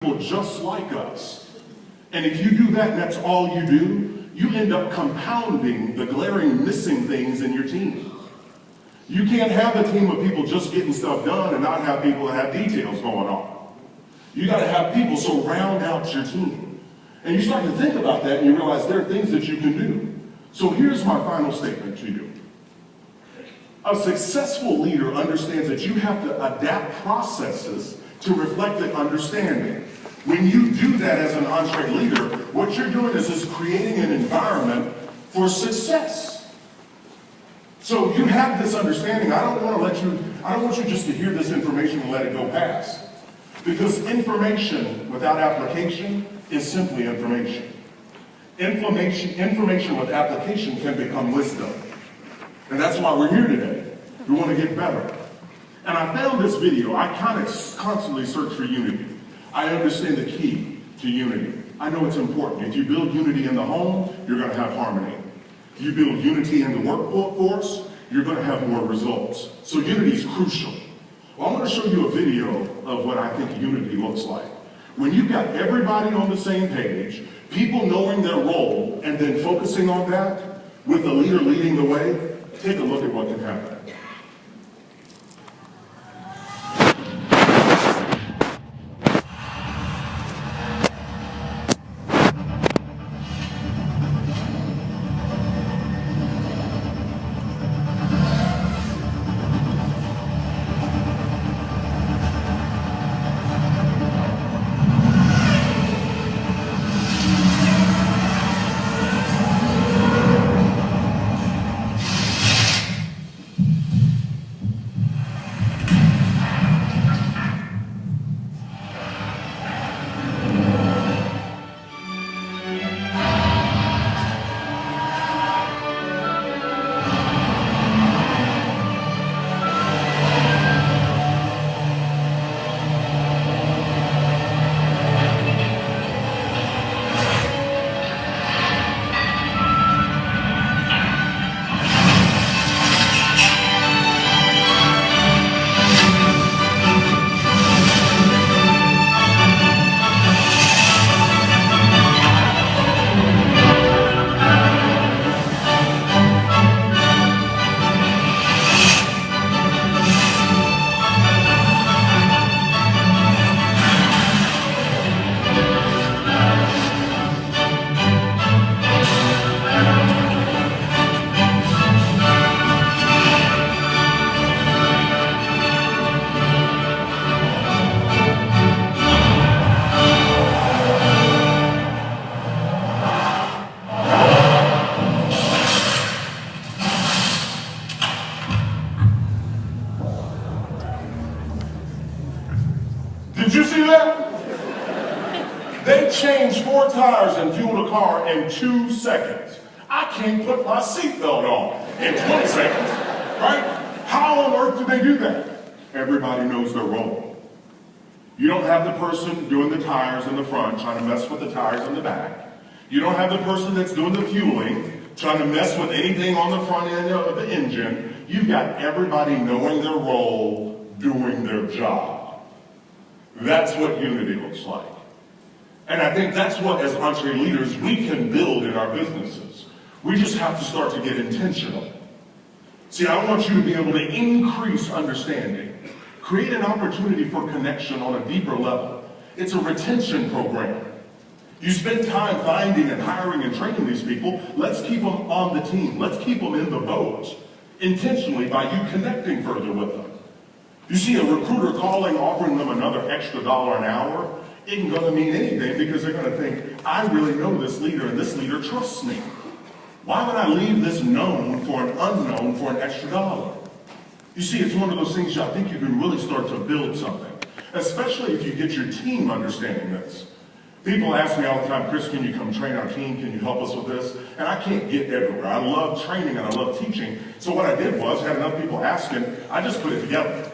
people just like us. And if you do that and that's all you do, you end up compounding the glaring missing things in your team. You can't have a team of people just getting stuff done and not have people that have details going on. You got to have people, so round out your team. And you start to think about that and you realize there are things that you can do. So here's my final statement to you. A successful leader understands that you have to adapt processes to reflect the understanding. When you do that as an Entre leader, what you're doing is creating an environment for success. So you have this understanding. I don't want you just to hear this information and let it go past. Because information without application is simply information. Information with application can become wisdom. And that's why we're here today. We want to get better. And I found this video. I kind of constantly search for unity. I understand the key to unity. I know it's important. If you build unity in the home, you're going to have harmony. If you build unity in the workforce, you're going to have more results. So unity is crucial. Well, I'm going to show you a video of what I think unity looks like. When you've got everybody on the same page, people knowing their role, and then focusing on that, with the leader leading the way, take a look at what can happen. Did you see that? They changed 4 tires and fueled a car in 2 seconds. I can't put my seatbelt on in 20 seconds, right? How on earth did they do that? Everybody knows their role. You don't have the person doing the tires in the front trying to mess with the tires in the back. You don't have the person that's doing the fueling trying to mess with anything on the front end of the engine. You've got everybody knowing their role, doing their job. That's what unity looks like. And I think that's what, as Entre leaders, we can build in our businesses. We just have to start to get intentional. See, I want you to be able to increase understanding, create an opportunity for connection on a deeper level. It's a retention program. You spend time finding and hiring and training these people. Let's keep them on the team. Let's keep them in the boat intentionally by you connecting further with them. You see a recruiter calling, offering them another extra $1 an hour, isn't going to mean anything because they're going to think, I really know this leader and this leader trusts me. Why would I leave this known for an unknown for an extra $1? You see, it's one of those things I think you can really start to build something, especially if you get your team understanding this. People ask me all the time, Chris, can you come train our team? Can you help us with this? And I can't get everywhere. I love training and I love teaching. So what I did was, had enough people asking, I just put it together.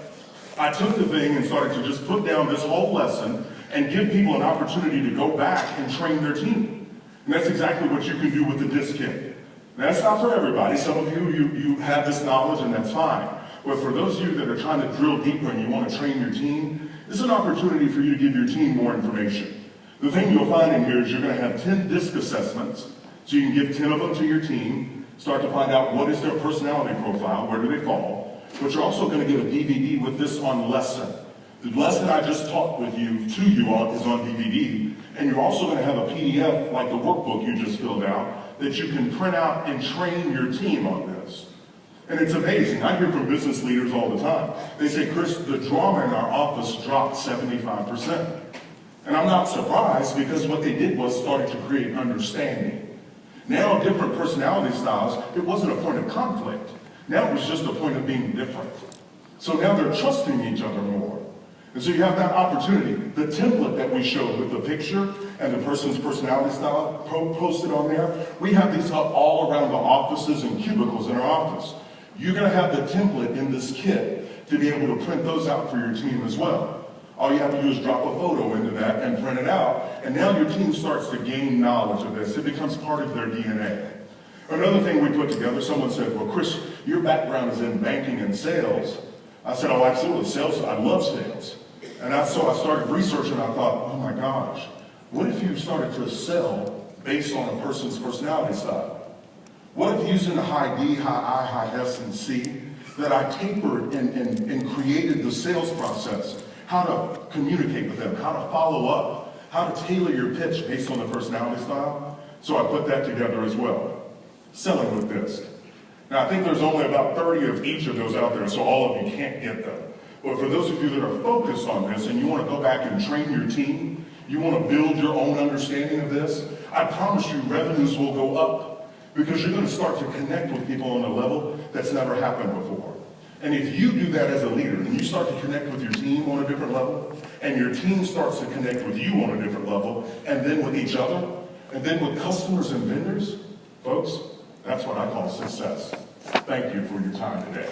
I took the thing and started to just put down this whole lesson and give people an opportunity to go back and train their team. And that's exactly what you can do with the disc kit. Now, that's not for everybody. Some of you have this knowledge and that's fine. But for those of you that are trying to drill deeper and you want to train your team, It's an opportunity for you to give your team more information. The thing you'll find in here is you're going to have 10 disc assessments, so you can give 10 of them to your team, start to find out what is their personality profile, where do they fall, but you're also going to get a DVD with this on lesson. The lesson I just taught with you, to you all, is on DVD, and you're also going to have a PDF, like the workbook you just filled out, that you can print out and train your team on this. And it's amazing. I hear from business leaders all the time. They say, Chris, the drama in our office dropped 75%. And I'm not surprised, because what they did was started to create understanding. Now, different personality styles, it wasn't a point of conflict. Now it was just a point of being different. So now they're trusting each other more. And so you have that opportunity. The template that we showed with the picture and the person's personality style posted on there, we have these up all around the offices and cubicles in our office. You're going to have the template in this kit to be able to print those out for your team as well. All you have to do is drop a photo into that and print it out, and now your team starts to gain knowledge of this. It becomes part of their DNA. Another thing we put together, someone said, well, Chris, your background is in banking and sales. I said, oh, absolutely, sales, I love sales. And so I started researching, and I thought, oh my gosh, what if you started to sell based on a person's personality style? What if using a high D, high I, high S, and C, that I tapered and created the sales process, how to communicate with them, how to follow up, how to tailor your pitch based on the personality style? So I put that together as well. Selling with this. Now I think there's only about 30 of each of those out there, so all of you can't get them. But for those of you that are focused on this and you want to go back and train your team, you want to build your own understanding of this, I promise you revenues will go up, because you're going to start to connect with people on a level that's never happened before. And if you do that as a leader, and you start to connect with your team on a different level, and your team starts to connect with you on a different level, and then with each other, and then with customers and vendors, folks, that's what I call success. Thank you for your time today.